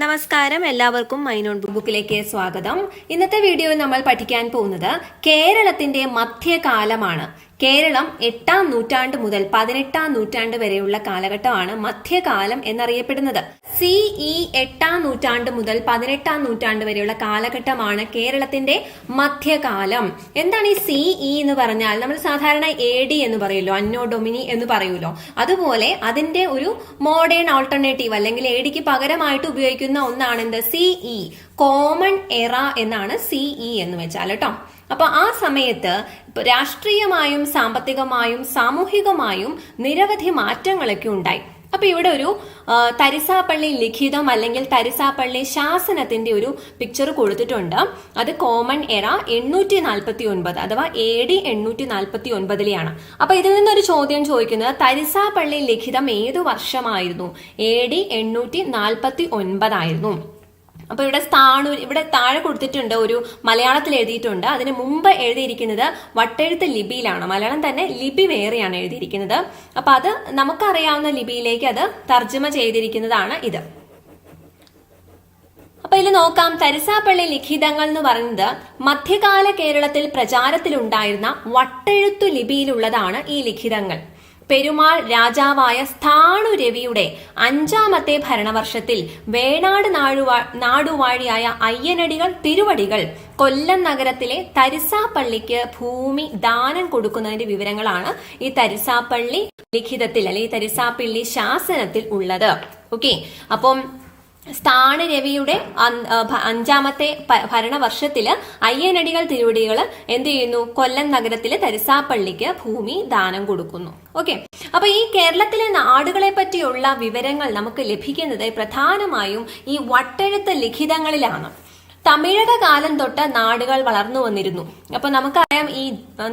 നമസ്കാരം, എല്ലാവർക്കും my not ബുക്കിലേക്ക് സ്വാഗതം. ഇന്നത്തെ വീഡിയോയിൽ നമ്മൾ പഠിക്കാൻ പോകുന്നത് കേരളത്തിന്റെ മധ്യകാലമാണ്. കേരളം 8-ാം നൂറ്റാണ്ട് മുതൽ 18-ാം നൂറ്റാണ്ട് വരെയുള്ള കാലഘട്ടമാണ് മധ്യകാലം എന്നറിയപ്പെടുന്നത്. CE 8-ാം നൂറ്റാണ്ട് മുതൽ 18-ാം നൂറ്റാണ്ട് വരെയുള്ള കാലഘട്ടമാണ് കേരളത്തിന്റെ മധ്യകാലം. എന്താണ് ഈ CE എന്ന് പറഞ്ഞാൽ? നമ്മൾ സാധാരണ AD എന്ന് പറയുമല്ലോ, അന്നോ ഡൊമിനി എന്ന് പറയുമല്ലോ. അതുപോലെ അതിന്റെ ഒരു മോഡേൺ ആൾട്ടർനേറ്റീവ് അല്ലെങ്കിൽ ADക്ക് പകരമായിട്ട് ഉപയോഗിക്കുന്ന ഒന്നാണ് എന്ത്? CE, കോമൺ എറ എന്നാണ് CE എന്ന് വെച്ചാൽ കേട്ടോ. അപ്പൊ ആ സമയത്ത് രാഷ്ട്രീയമായും സാമ്പത്തികമായും സാമൂഹികമായും നിരവധി മാറ്റങ്ങളൊക്കെ ഉണ്ടായി. അപ്പൊ ഇവിടെ ഒരു തരിസാപ്പള്ളി ലിഖിതം അല്ലെങ്കിൽ തരിസാപ്പള്ളി ശാസനത്തിന്റെ ഒരു പിക്ചർ കൊടുത്തിട്ടുണ്ട്. അത് കോമൺ എറ 849 അഥവാ AD 849 അപ്പൊ ഇതിൽ നിന്നൊരു ചോദ്യം ചോദിക്കുന്നത്, തരിസാപ്പള്ളി ലിഖിതം ഏതു വർഷമായിരുന്നു? AD 849 ആയിരുന്നു. അപ്പൊ ഇവിടെ താഴെ കൊടുത്തിട്ടുണ്ട്, ഒരു മലയാളത്തിൽ എഴുതിയിട്ടുണ്ട്. അതിന് മുമ്പ് എഴുതിയിരിക്കുന്നത് വട്ടെഴുത്ത് ലിപിയിലാണ്. മലയാളം തന്നെ ലിപി വേറെയാണ് എഴുതിയിരിക്കുന്നത്. അപ്പൊ അത് നമുക്കറിയാവുന്ന ലിപിയിലേക്ക് അത് തർജ്ജമ ചെയ്തിരിക്കുന്നതാണ് ഇത്. അപ്പൊ ഇതിൽ നോക്കാം, തരിസാപ്പള്ളി ലിഖിതങ്ങൾ എന്ന് പറയുന്നത് മധ്യകാല കേരളത്തിൽ പ്രചാരത്തിലുണ്ടായിരുന്ന വട്ടെഴുത്തു ലിപിയിലുള്ളതാണ് ഈ ലിഖിതങ്ങൾ. പെരുമാൾ രാജാവായ സ്ഥാണുരവിയുടെ 5ാമത്തെ ഭരണവർഷത്തിൽ വേണാട് നാടുവാഴിയായ അയ്യനടികൾ തിരുവടികൾ കൊല്ലം നഗരത്തിലെ തരിസാപ്പള്ളിക്ക് ഭൂമി ദാനം കൊടുക്കുന്നതിന്റെ വിവരങ്ങളാണ് ഈ തരിസാപ്പള്ളി ലിഖിതത്തിൽ അല്ലെങ്കിൽ തരിസാപ്പള്ളി ശാസനത്തിൽ ഉള്ളത്. ഓക്കെ, അപ്പം സ്ഥാണുരവിയുടെ 5ാമത്തെ ഭരണവർഷത്തില് അയ്യനടികൾ തിരുവടികൾ എന്ത് ചെയ്യുന്നു? കൊല്ലം നഗരത്തിലെ തരിസാപ്പള്ളിക്ക് ഭൂമി ദാനം കൊടുക്കുന്നു. ഓക്കെ, അപ്പൊ ഈ കേരളത്തിലെ നാടുകളെ പറ്റിയുള്ള വിവരങ്ങൾ നമുക്ക് ലഭിക്കുന്നത് പ്രധാനമായും ഈ വട്ടെഴുത്ത് ലിഖിതങ്ങളിലാണ്. തമിഴക കാലം തൊട്ട് നാടുകൾ വളർന്നു വന്നിരുന്നു. അപ്പൊ നമുക്കറിയാം, ഈ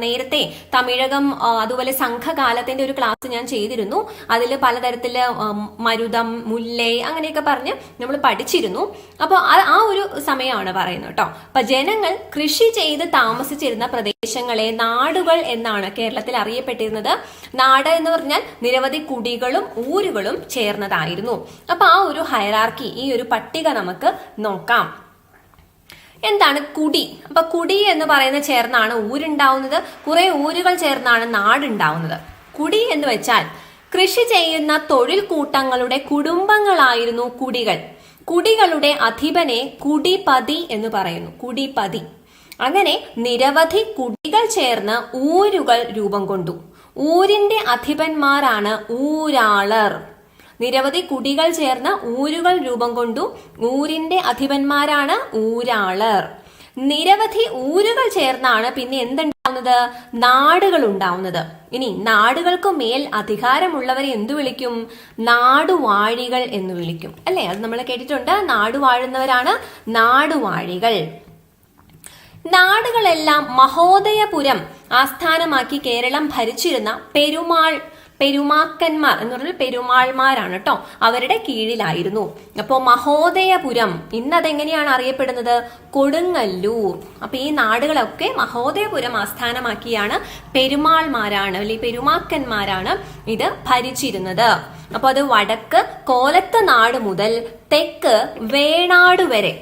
നേരത്തെ തമിഴകം അതുപോലെ സംഘകാലത്തിന്റെ ഒരു ക്ലാസ് ഞാൻ ചെയ്തിരുന്നു. അതിൽ പലതരത്തില് മരുതം, മുല്ലേ അങ്ങനെയൊക്കെ പറഞ്ഞ് നമ്മൾ പഠിച്ചിരുന്നു. അപ്പൊ ആ ഒരു സമയമാണ് പറയുന്നത് കേട്ടോ. അപ്പൊ ജനങ്ങൾ കൃഷി ചെയ്ത് താമസിച്ചിരുന്ന പ്രദേശങ്ങളെ നാടുകൾ എന്നാണ് കേരളത്തിൽ അറിയപ്പെട്ടിരുന്നത്. നാട് എന്ന് പറഞ്ഞാൽ നിരവധി കുടികളും ഊരുകളും ചേർന്നതായിരുന്നു. അപ്പൊ ആ ഒരു ഹൈറാർക്കി, ഈ ഒരു പട്ടിക നമുക്ക് നോക്കാം. എന്താണ് കുടി? അപ്പൊ കുടി എന്ന് പറയുന്നത് ചേർന്നാണ് ഊരുണ്ടാവുന്നത്. കുറെ ഊരുകൾ ചേർന്നാണ് നാടുണ്ടാവുന്നത്. കുടി എന്ന് വെച്ചാൽ കൃഷി ചെയ്യുന്ന തൊഴിൽ കൂട്ടങ്ങളുടെ കുടുംബങ്ങളായിരുന്നു കുടികൾ. കുടികളുടെ അധിപനെ കുടിപതി എന്ന് പറയുന്നു. കുടിപതി. അങ്ങനെ നിരവധി കുടികൾ ചേർന്ന് ഊരുകൾ രൂപം കൊണ്ടു. ഊരിന്റെ അധിപന്മാരാണ് ഊരാളർ. നിരവധി കുടികൾ ചേർന്ന ഊരുകൾ രൂപം കൊണ്ടു. ഊരിന്റെ അധിപന്മാരാണ് ഊരാളർ. നിരവധി ഊരുകൾ ചേർന്നാണ് പിന്നെ എന്തുണ്ടാവുന്നത്? നാടുകൾ ഉണ്ടാവുന്നത്. ഇനി നാടുകൾക്ക് മേൽ അധികാരമുള്ളവരെ എന്തു വിളിക്കും? നാടുവാഴികൾ എന്ന് വിളിക്കും. അല്ലെ, അത് നമ്മൾ കേട്ടിട്ടുണ്ട്. നാടുവാഴുന്നവരാണ് നാടുവാഴികൾ. നാടുകളെല്ലാം മഹോദയപുരം ആസ്ഥാനമാക്കി കേരളം ഭരിച്ചിരുന്ന പെരുമാക്കന്മാർ എന്ന് പറഞ്ഞാൽ പെരുമാൾമാരാണ് കേട്ടോ, അവരുടെ കീഴിലായിരുന്നു. അപ്പോ മഹോദയപുരം ഇന്നതെങ്ങനെയാണ് അറിയപ്പെടുന്നത്? കൊടുങ്ങല്ലൂർ. അപ്പൊ ഈ നാടുകളൊക്കെ മഹോദയപുരം ആസ്ഥാനമാക്കിയാണ് പെരുമാൾമാരാണ് അല്ലെങ്കിൽ പെരുമാക്കന്മാരാണ് ഇത് ഭരിച്ചിരുന്നത്. അപ്പൊ അത് വടക്ക് കോലത്ത് നാട് മുതൽ തെക്ക് വേണാട് വരെ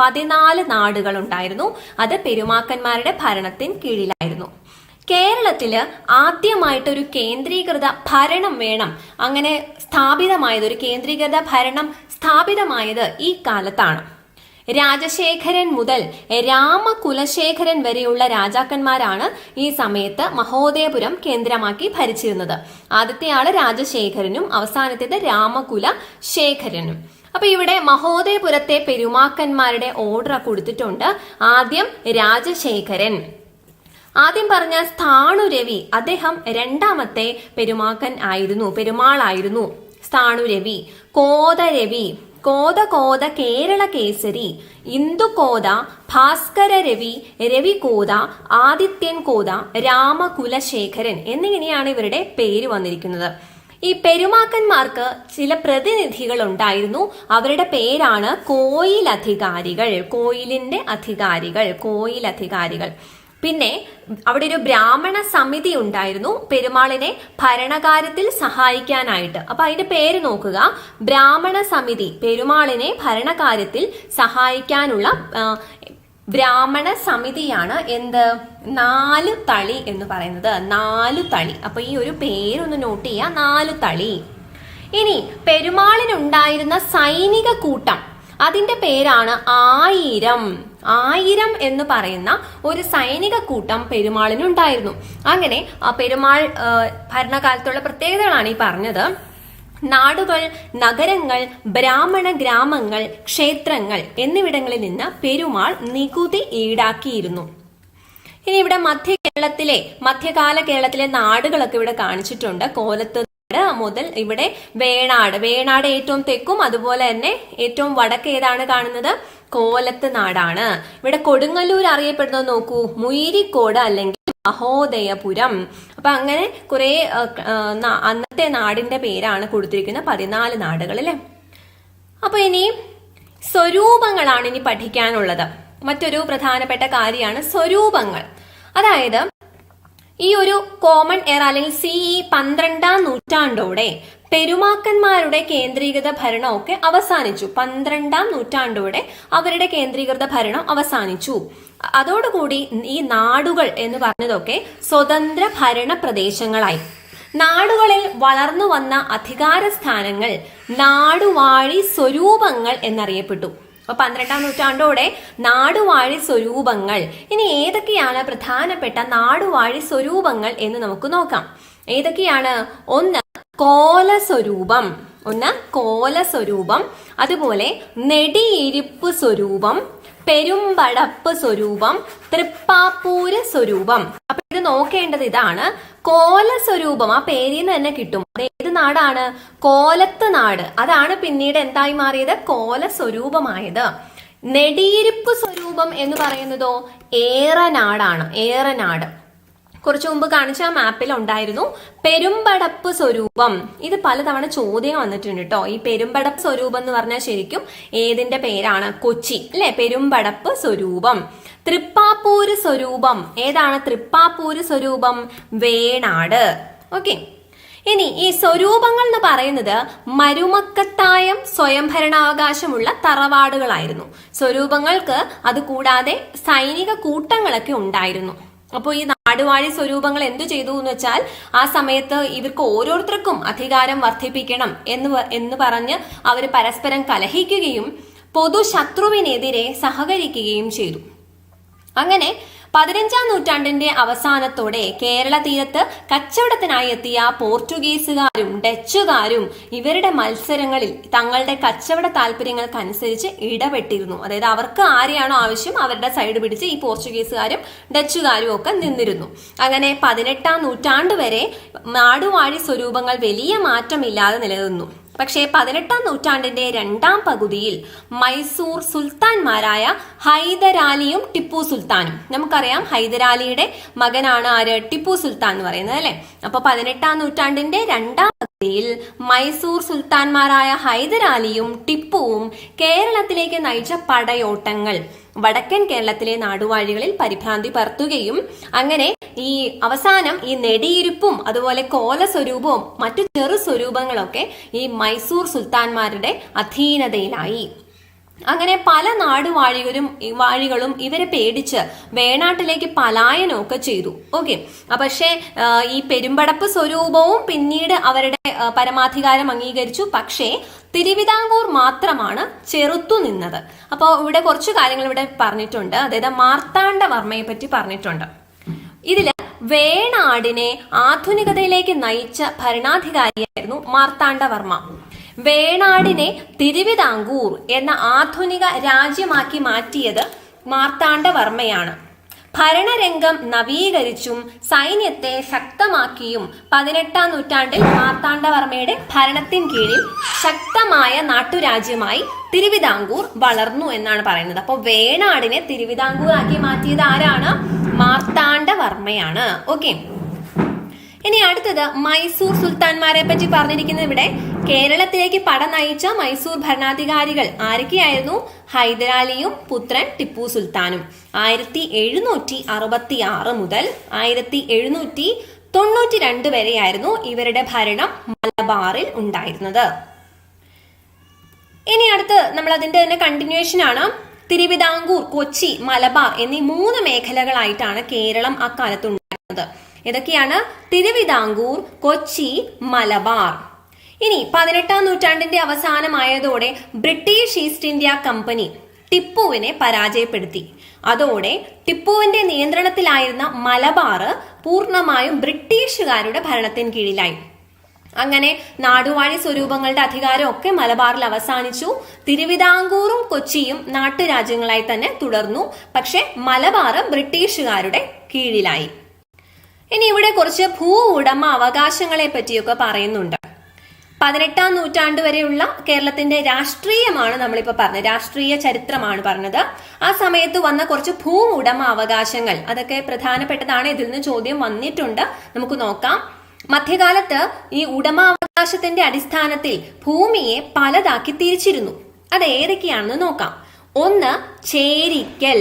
14 നാടുകൾ ഉണ്ടായിരുന്നു. അത് പെരുമാക്കന്മാരുടെ ഭരണത്തിന് കീഴിലായിരുന്നു. കേരളത്തില് ആദ്യമായിട്ടൊരു കേന്ദ്രീകൃത ഭരണം വേണം, അങ്ങനെ സ്ഥാപിതമായത്, ഒരു കേന്ദ്രീകൃത ഭരണം സ്ഥാപിതമായത് ഈ കാലത്താണ്. രാജശേഖരൻ മുതൽ രാമകുലശേഖരൻ വരെയുള്ള രാജാക്കന്മാരാണ് ഈ സമയത്ത് മഹോദയപുരം കേന്ദ്രമാക്കി ഭരിച്ചിരുന്നത്. ആദ്യത്തെ ആള് രാജശേഖരനും അവസാനത്തേത് രാമകുലശേഖരനും. അപ്പൊ ഇവിടെ മഹോദയപുരത്തെ പെരുമാക്കന്മാരുടെ ഓർഡർ കൊടുത്തിട്ടുണ്ട്. ആദ്യം രാജശേഖരൻ. ആദ്യം പറഞ്ഞ സ്ഥാണുരവി, അദ്ദേഹം 2ാമത്തെ പെരുമാളായിരുന്നു. സ്ഥാണുരവി. കോതരവി, കോത കേരള കേസരി, ഇന്ദുകോത, ഭാസ്കര രവി, രവികോത, ആദിത്യൻ കോത, രാമകുലശേഖരൻ എന്നിങ്ങനെയാണ് ഇവരുടെ പേര് വന്നിരിക്കുന്നത്. ഈ പെരുമാക്കന്മാർക്ക് ചില പ്രതിനിധികൾ ഉണ്ടായിരുന്നു. അവരുടെ പേരാണ് കോയിലധികാരികൾ. കോയിലിന്റെ അധികാരികൾ, കോയിലധികാരികൾ. പിന്നെ അവിടെ ഒരു ബ്രാഹ്മണ സമിതി ഉണ്ടായിരുന്നു പെരുമാളിനെ ഭരണകാര്യത്തിൽ സഹായിക്കാനായിട്ട്. അപ്പൊ അതിന്റെ പേര് നോക്കുക, ബ്രാഹ്മണ സമിതി, പെരുമാളിനെ ഭരണകാര്യത്തിൽ സഹായിക്കാനുള്ള ബ്രാഹ്മണ സമിതിയാണ് എന്ത്, 4 തളി എന്ന് പറയുന്നത്. 4 തളി. അപ്പൊ ഈ ഒരു പേരൊന്ന് നോട്ട് ചെയ്യുക, 4 തളി. ഇനി പെരുമാളിനുണ്ടായിരുന്ന സൈനിക കൂട്ടം, അതിന്റെ പേരാണ് 1000. 1000 എന്ന് പറയുന്ന ഒരു സൈനിക കൂട്ടം പെരുമാളിനുണ്ടായിരുന്നു. അങ്ങനെ പെരുമാൾ ഭരണകാലത്തുള്ള പ്രത്യേകതകളാണ് ഈ പറഞ്ഞത്. നാടുകൾ, നഗരങ്ങൾ, ബ്രാഹ്മണ ഗ്രാമങ്ങൾ, ക്ഷേത്രങ്ങൾ എന്നിവിടങ്ങളിൽ നിന്ന് പെരുമാൾ നികുതി ഈടാക്കിയിരുന്നു. ഇനി ഇവിടെ മധ്യകാല കേരളത്തിലെ നാടുകളൊക്കെ ഇവിടെ കാണിച്ചിട്ടുണ്ട്. കോലത്ത് മുതൽ ഇവിടെ വേണാട് ഏറ്റവും തെക്കും, അതുപോലെ തന്നെ ഏറ്റവും വടക്ക് ഏതാണ് കാണുന്നത്, കോലത്ത് നാടാണ്. ഇവിടെ കൊടുങ്ങല്ലൂർ അറിയപ്പെടുന്നത് നോക്കൂ, മുയിരിക്കോട് അല്ലെങ്കിൽ മഹോദയപുരം. അപ്പൊ അങ്ങനെ കുറെ അന്നത്തെ നാടിന്റെ പേരാണ് കൊടുത്തിരിക്കുന്ന 14 നാടുകൾ അല്ലെ. അപ്പൊ ഇനി സ്വരൂപങ്ങളാണ് ഇനി പഠിക്കാനുള്ളത്. മറ്റൊരു പ്രധാനപ്പെട്ട കാര്യമാണ് സ്വരൂപങ്ങൾ. അതായത് ഈ ഒരു കോമൺ എറ അല്ലെങ്കിൽ CE 12ാം നൂറ്റാണ്ടോടെ പെരുമാക്കന്മാരുടെ കേന്ദ്രീകൃത ഭരണമൊക്കെ അവസാനിച്ചു. 12ാം നൂറ്റാണ്ടോടെ അവരുടെ കേന്ദ്രീകൃത ഭരണം അവസാനിച്ചു. അതോടുകൂടി ഈ നാടുകൾ എന്ന് പറഞ്ഞതൊക്കെ സ്വതന്ത്ര ഭരണ പ്രദേശങ്ങളായി. നാടുകളിൽ വളർന്നു വന്ന അധികാര സ്ഥാനങ്ങൾ നാടുവാഴി സ്വരൂപങ്ങൾ എന്നറിയപ്പെട്ടു. അപ്പൊ 12ാം നൂറ്റാണ്ടോടെ നാടുവാഴി സ്വരൂപങ്ങൾ. ഇനി ഏതൊക്കെയാണ് പ്രധാനപ്പെട്ട നാടുവാഴി സ്വരൂപങ്ങൾ എന്ന് നമുക്ക് നോക്കാം. ഏതൊക്കെയാണ്? ഒന്ന് കോലസ്വരൂപം, അതുപോലെ നെടിയിരിപ്പ് സ്വരൂപം, പെരുമ്പടപ്പ് സ്വരൂപം, തൃപ്പാപ്പൂര് സ്വരൂപം. അപ്പൊ ഇത് നോക്കേണ്ടത് ഇതാണ്. കോലസ്വരൂപം ആ പേരിൽ നിന്ന് തന്നെ കിട്ടും. അത് ഏത് നാടാണ്? കോലത്ത് നാട്. അതാണ് പിന്നീട് എന്തായി മാറിയത്? കോലസ്വരൂപമായത്. നെടിയിരിപ്പ് സ്വരൂപം എന്ന് പറയുന്നതോ ഏറനാടാണ്. ഏറനാട് കുറച്ചു മുമ്പ് കാണിച്ച മാപ്പിൽ ഉണ്ടായിരുന്നു. പെരുമ്പടപ്പ് സ്വരൂപം, ഇത് പലതവണ ചോദ്യം വന്നിട്ടുണ്ട് കേട്ടോ. ഈ പെരുമ്പടപ്പ് സ്വരൂപം എന്ന് പറഞ്ഞാൽ ശരിക്കും ഏതിന്റെ പേരാണ്? കൊച്ചി അല്ലെ. പെരുമ്പടപ്പ് സ്വരൂപം. തൃപ്പാപ്പൂര് സ്വരൂപം, ഏതാണ് തൃപ്പാപ്പൂര് സ്വരൂപം? വേണാട്. ഓക്കെ. ഇനി ഈ സ്വരൂപങ്ങൾ എന്ന് പറയുന്നത് മരുമക്കത്തായം സ്വയംഭരണാവകാശമുള്ള തറവാടുകളായിരുന്നു. സ്വരൂപങ്ങൾക്ക് അത് കൂടാതെ സൈനിക കൂട്ടങ്ങളൊക്കെ ഉണ്ടായിരുന്നു. അപ്പോൾ ഈ നാടുവാഴി സ്വരൂപങ്ങൾ എന്തു ചെയ്തു എന്ന് വെച്ചാൽ ആ സമയത്ത് ഇവർക്ക് ഓരോരുത്തർക്കും അധികാരം വർദ്ധിപ്പിക്കണം എന്ന് പറഞ്ഞ് അവർ പരസ്പരം കലഹിക്കുകയും പൊതുശത്രുവിനെതിരെ സഹകരിക്കുകയും ചെയ്തു. അങ്ങനെ 15ാം നൂറ്റാണ്ടിന്റെ അവസാനത്തോടെ കേരള തീരത്ത് കച്ചവടത്തിനായി എത്തിയ പോർച്ചുഗീസുകാരും ഡച്ചുകാരും ഇവരുടെ മത്സരങ്ങളിൽ തങ്ങളുടെ കച്ചവട താല്പര്യങ്ങൾക്കനുസരിച്ച് ഇടപെട്ടിരുന്നു. അതായത് അവർക്ക് ആരെയാണോ ആവശ്യം അവരുടെ സൈഡ് പിടിച്ച് ഈ പോർച്ചുഗീസുകാരും ഡച്ചുകാരും ഒക്കെ നിന്നിരുന്നു. അങ്ങനെ 18ാം നൂറ്റാണ്ട് വരെ നാടുവാഴി സ്വരൂപങ്ങൾ വലിയ മാറ്റമില്ലാതെ നിലനിന്നു. പക്ഷേ 18ാം നൂറ്റാണ്ടിന്റെ 2ാം പകുതിയിൽ മൈസൂർ സുൽത്താൻമാരായ ഹൈദരാലിയും ടിപ്പു സുൽത്താനും, നമുക്കറിയാം ഹൈദരാലിയുടെ മകനാണ് ആര്? ടിപ്പു സുൽത്താൻ എന്ന് പറയുന്നത് അല്ലെ. അപ്പൊ 18ാം നൂറ്റാണ്ടിന്റെ 2ാം പകുതിയിൽ മൈസൂർ സുൽത്താൻമാരായ ഹൈദരാലിയും ടിപ്പുവും കേരളത്തിലേക്ക് നയിച്ച പടയോട്ടങ്ങൾ വടക്കൻ കേരളത്തിലെ നാടുവാഴികളിൽ പരിഭ്രാന്തി പരത്തുകയും അങ്ങനെ ഈ അവസാനം ഈ നെടിയിരിപ്പും അതുപോലെ കോലസ്വരൂപവും മറ്റു ചെറു സ്വരൂപങ്ങളൊക്കെ ഈ മൈസൂർ സുൽത്താൻമാരുടെ അധീനതയിലായി. അങ്ങനെ പല നാടുവാഴികളും ഇവരെ പേടിച്ച് വേണാട്ടിലേക്ക് പലായനമൊക്കെ ചെയ്തു. ഓക്കെ. പക്ഷേ ഈ പെരുമ്പടപ്പ് സ്വരൂപവും പിന്നീട് അവരുടെ പരമാധികാരം അംഗീകരിച്ചു. പക്ഷേ തിരുവിതാംകൂർ മാത്രമാണ് ചെറുത്തു നിന്നത്. അപ്പോൾ ഇവിടെ കുറച്ചു കാര്യങ്ങൾ ഇവിടെ പറഞ്ഞിട്ടുണ്ട്. അതായത് മാർത്താണ്ഡവർമ്മയെ പറ്റി പറഞ്ഞിട്ടുണ്ട്. ഇതില് വേണാടിനെ ആധുനികതയിലേക്ക് നയിച്ച ഭരണാധികാരിയായിരുന്നു മാർത്താണ്ഡവർമ്മ. വേണാടിനെ തിരുവിതാംകൂർ എന്ന ആധുനിക രാജ്യമാക്കി മാറ്റിയത് മാർത്താണ്ഡവർമ്മയാണ്. ഭരണരംഗം നവീകരിച്ചും സൈന്യത്തെ ശക്തമാക്കിയും 18ാം നൂറ്റാണ്ടിൽ മാർത്താണ്ഡവർമ്മയുടെ ഭരണത്തിൻ കീഴിൽ ശക്തമായ നാട്ടുരാജ്യമായി തിരുവിതാംകൂർ വളർന്നു എന്നാണ് പറയുന്നത്. അപ്പോൾ വേണാടിനെ തിരുവിതാംകൂർ ആക്കി മാറ്റിയത് ആരാണ്? മാർത്താണ്ഡവർമ്മയാണ്. ഓക്കെ. ഇനി അടുത്തത് മൈസൂർ സുൽത്താൻമാരെ പറ്റി പറഞ്ഞിരിക്കുന്നത് ഇവിടെ കേരളത്തിലേക്ക് പട നയിച്ച മൈസൂർ ഭരണാധികാരികൾ ആരൊക്കെയായിരുന്നു? ഹൈദരാലിയും പുത്രൻ ടിപ്പു സുൽത്താനും. 1766 മുതൽ 1792 വരെയായിരുന്നു ഇവരുടെ ഭരണം മലബാറിൽ ഉണ്ടായിരുന്നത്. ഇനി അടുത്ത് നമ്മൾ അതിന്റെ തന്നെ കണ്ടിന്യൂവേഷൻ ആണ്. തിരുവിതാംകൂർ, കൊച്ചി, മലബാർ എന്നീ 3 മേഖലകളായിട്ടാണ് കേരളം അക്കാലത്ത് ഉണ്ടായിരുന്നത്. ഏതൊക്കെയാണ്? തിരുവിതാംകൂർ, കൊച്ചി, മലബാർ. ഇനി 18ാം നൂറ്റാണ്ടിന്റെ അവസാനമായതോടെ ബ്രിട്ടീഷ് ഈസ്റ്റ് ഇന്ത്യ കമ്പനി ടിപ്പുവിനെ പരാജയപ്പെടുത്തി. അതോടെ ടിപ്പുവിന്റെ നിയന്ത്രണത്തിലായിരുന്ന മലബാർ പൂർണ്ണമായും ബ്രിട്ടീഷുകാരുടെ ഭരണത്തിന് കീഴിലായി. അങ്ങനെ നാടുവാഴി സ്വരൂപങ്ങളുടെ അധികാരം ഒക്കെ മലബാറിൽ അവസാനിച്ചു. തിരുവിതാംകൂറും കൊച്ചിയും നാട്ടുരാജ്യങ്ങളായി തന്നെ തുടർന്നു. പക്ഷെ മലബാർ ബ്രിട്ടീഷുകാരുടെ കീഴിലായി. ഇനി ഇവിടെ കുറച്ച് ഭൂ ഉടമ അവകാശങ്ങളെ പറ്റിയൊക്കെ പറയുന്നുണ്ട്. 18ാം നൂറ്റാണ്ട് വരെയുള്ള കേരളത്തിന്റെ രാഷ്ട്രീയമാണ് നമ്മളിപ്പോ പറഞ്ഞത്, രാഷ്ട്രീയ ചരിത്രമാണ് പറഞ്ഞത്. ആ സമയത്ത് വന്ന കുറച്ച് ഭൂ ഉടമ അവകാശങ്ങൾ, അതൊക്കെ പ്രധാനപ്പെട്ടതാണ്. ഇതിൽ നിന്ന് ചോദ്യം വന്നിട്ടുണ്ട്, നമുക്ക് നോക്കാം. മധ്യകാലത്ത് ഈ ഉടമാവകാശത്തിന്റെ അടിസ്ഥാനത്തിൽ ഭൂമിയെ പലതാക്കി തിരിച്ചിരുന്നു. അത് ഏതൊക്കെയാണെന്ന് നോക്കാം. 1 ചേരിക്കൽ,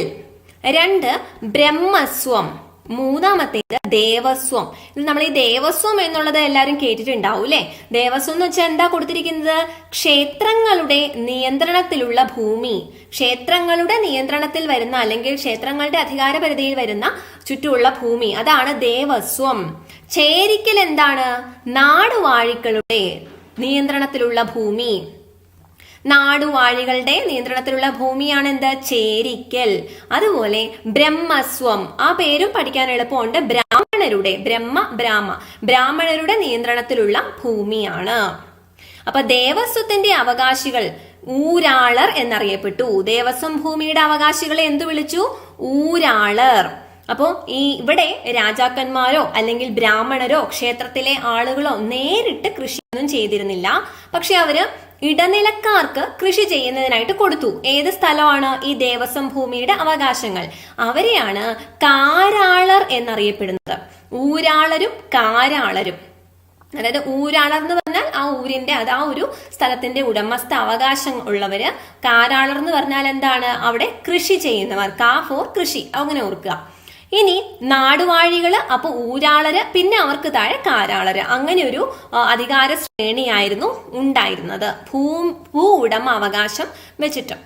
2 ബ്രഹ്മസ്വം, 3ാമത്തേത് ദേവസ്വം. ഇത് നമ്മൾ ഈ ദേവസ്വം എന്നുള്ളത് എല്ലാവരും കേട്ടിട്ടുണ്ടാവും അല്ലെ? ദേവസ്വം എന്ന് വെച്ചാൽ എന്താ കൊടുത്തിരിക്കുന്നത്? ക്ഷേത്രങ്ങളുടെ നിയന്ത്രണത്തിലുള്ള ഭൂമി, ക്ഷേത്രങ്ങളുടെ നിയന്ത്രണത്തിൽ വരുന്ന അല്ലെങ്കിൽ ക്ഷേത്രങ്ങളുടെ അധികാര പരിധിയിൽ വരുന്ന ചുറ്റുമുള്ള ഭൂമി, അതാണ് ദേവസ്വം. ചേരിക്കൽ എന്താണ്? നാടുവാഴികളുടെ നിയന്ത്രണത്തിലുള്ള ഭൂമി. നാടുവാഴികളുടെ നിയന്ത്രണത്തിലുള്ള ഭൂമിയാണ് എന്ത്? ചേരിക്കൽ. അതുപോലെ ബ്രഹ്മസ്വം, ആ പേരും പഠിക്കാൻ എളുപ്പമുണ്ട്. ബ്രാഹ്മണരുടെ, ബ്രാഹ്മണരുടെ നിയന്ത്രണത്തിലുള്ള ഭൂമിയാണ്. അപ്പൊ ദേവസ്വത്തിന്റെ അവകാശികൾ ഊരാളർ എന്നറിയപ്പെട്ടു. ദേവസ്വം ഭൂമിയുടെ അവകാശികളെ എന്തു വിളിച്ചു? ഊരാളർ. അപ്പോ ഇവിടെ രാജാക്കന്മാരോ അല്ലെങ്കിൽ ബ്രാഹ്മണരോ ക്ഷേത്രത്തിലെ ആളുകളോ നേരിട്ട് കൃഷിയൊന്നും ചെയ്തിരുന്നില്ല. പക്ഷെ അവര് ഇടനിലക്കാർക്ക് കൃഷി ചെയ്യുന്നതിനായിട്ട് കൊടുത്തു. ഏത് സ്ഥലമാണ്? ഈ ദേവസ്വം ഭൂമിയുടെ അവകാശങ്ങൾ. അവരെയാണ് കാരാളർ എന്നറിയപ്പെടുന്നത്. ഊരാളരും കാരാളരും. അതായത് ഊരാളർ എന്ന് പറഞ്ഞാൽ ആ ഊരിന്റെ, അത് ആ ഒരു സ്ഥലത്തിന്റെ ഉടമസ്ഥ അവകാശം ഉള്ളവര്. കാരാളർ എന്ന് പറഞ്ഞാൽ എന്താണ്? അവിടെ കൃഷി ചെയ്യുന്നവർ. കാ ഫോർ കൃഷി, അങ്ങനെ ഓർക്കുക. ഇനി നാടുവാഴികള്, അപ്പൊ ഊരാളര്, പിന്നെ അവർക്ക് താഴെ കാരാളര്. അങ്ങനെ ഒരു അധികാര ശ്രേണിയായിരുന്നു ഉണ്ടായിരുന്നത് ഭൂ ഉടമ അവകാശം വെച്ചിട്ട്.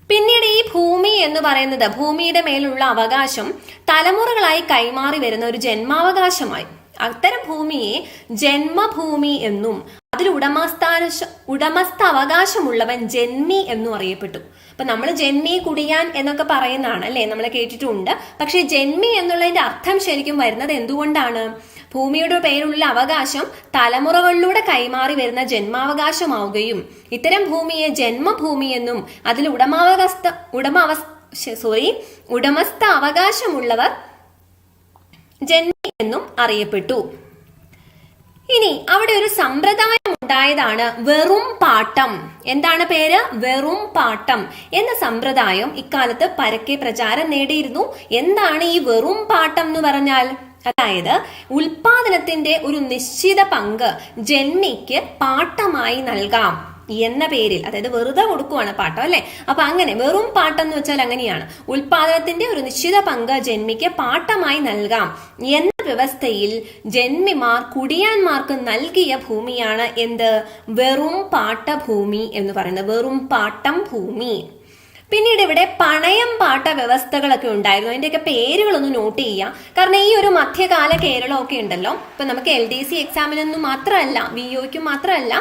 പിന്നീട് ഈ ഭൂമി എന്ന് പറയുന്നത്, ഭൂമിയുടെ മേലുള്ള അവകാശം തലമുറകളായി കൈമാറി വരുന്ന ഒരു ജന്മാവകാശമായി. അത്തരം ഭൂമിയെ ജന്മഭൂമി എന്നും അതിൽ ഉടമസ്ഥ അവകാശമുള്ളവൻ ജന്മി എന്നും അറിയപ്പെട്ടു. അപ്പൊ നമ്മൾ ജന്മി, കുടിയാൻ എന്നൊക്കെ പറയുന്നതാണ് അല്ലെ, നമ്മൾ കേട്ടിട്ടുണ്ട്. പക്ഷെ ജന്മി എന്നുള്ളതിന്റെ അർത്ഥം ശരിക്കും വരുന്നത് എന്തുകൊണ്ടാണ്? ഭൂമിയുടെ പേരുള്ള അവകാശം തലമുറകളിലൂടെ കൈമാറി വരുന്ന ജന്മാവകാശമാവുകയും ഇത്തരം ഭൂമിയെ ജന്മഭൂമി എന്നും അതിൽ ഉടമസ്ഥ അവകാശമുള്ളവർ ജന്മി എന്നും അറിയപ്പെട്ടു. ഇനി അവിടെ ഒരു സമ്പ്രദായം ഉണ്ടായതാണ് വെറും പാട്ടം. എന്താണ് പേര്? വെറും പാട്ടം എന്ന സമ്പ്രദായം ഇക്കാലത്ത് പരക്കെ പ്രചാരം നേടിയിരുന്നു. എന്താണ് ഈ വെറും പാട്ടം എന്ന് പറഞ്ഞാൽ? അതായത് ഉൽപാദനത്തിന്റെ ഒരു നിശ്ചിത പങ്ക് ജന്മിക്ക് പാട്ടമായി നൽകാം എന്ന പേരിൽ, അതായത് വെറുതെ കൊടുക്കുവാണ് പാട്ടം അല്ലെ. അപ്പൊ അങ്ങനെ വെറും പാട്ടം എന്ന് വെച്ചാൽ അങ്ങനെയാണ്, ഉൽപാദനത്തിന്റെ ഒരു നിശ്ചിത പങ്ക് ജന്മിക്ക് പാട്ടമായി നൽകാം എന്ന വ്യവസ്ഥയിൽ ജന്മിമാർ കുടിയാന്മാർക്ക് നൽകിയ ഭൂമിയാണ് എന്ത്? വെറും പാട്ടഭൂമി എന്ന് പറയുന്നത്, വെറും പാട്ടം ഭൂമി. പിന്നീട് ഇവിടെ പണയം പാട്ട വ്യവസ്ഥകളൊക്കെ ഉണ്ടായിരുന്നു. അതിന്റെയൊക്കെ പേരുകളൊന്ന് നോട്ട് ചെയ്യാം. കാരണം ഈ ഒരു മധ്യകാല കേരളമൊക്കെ ഉണ്ടല്ലോ, ഇപ്പൊ നമുക്ക് LDC എക്സാമിനൊന്നും മാത്രമല്ല, VOയ്ക്കും മാത്രമല്ല,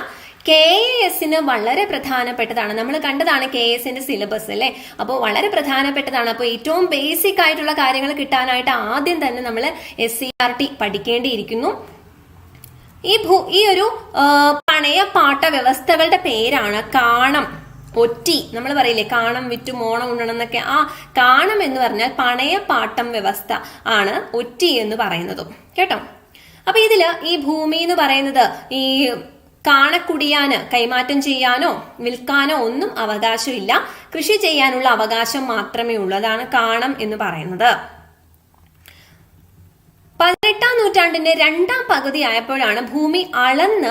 KAS-ന് വളരെ പ്രധാനപ്പെട്ടതാണ്. നമ്മൾ കണ്ടതാണ് KAS-ന്റെ സിലബസ് അല്ലെ. അപ്പോൾ വളരെ പ്രധാനപ്പെട്ടതാണ്. അപ്പോൾ ഏറ്റവും ബേസിക് ആയിട്ടുള്ള കാര്യങ്ങൾ കിട്ടാനായിട്ട് ആദ്യം തന്നെ നമ്മൾ SCERT പഠിക്കേണ്ടിയിരിക്കുന്നു. ഈ ഒരു പണയ പാട്ട വ്യവസ്ഥകളുടെ പേരാണ് കാണം, ഒറ്റി. നമ്മൾ പറയില്ലേ കാണം വിറ്റു മോണം ഉണ്ണണം എന്നൊക്കെ. ആ കാണം എന്ന് പറഞ്ഞാൽ പണയ പാട്ടം വ്യവസ്ഥ ആണ് ഒറ്റി എന്ന് പറയുന്നതും കേട്ടോ. അപ്പൊ ഇതില് ഈ ഭൂമി എന്ന് പറയുന്നത് ഈ കാണക്കുടിയാന് കൈമാറ്റം ചെയ്യാനോ വിൽക്കാനോ ഒന്നും അവകാശമില്ല. കൃഷി ചെയ്യാനുള്ള അവകാശം മാത്രമേ ഉള്ളൂ. അതാണ് കാണം എന്ന് പറയുന്നത്. 18ാം നൂറ്റാണ്ടിന്റെ രണ്ടാം പകുതി ആയപ്പോഴാണ് ഭൂമി അളന്ന്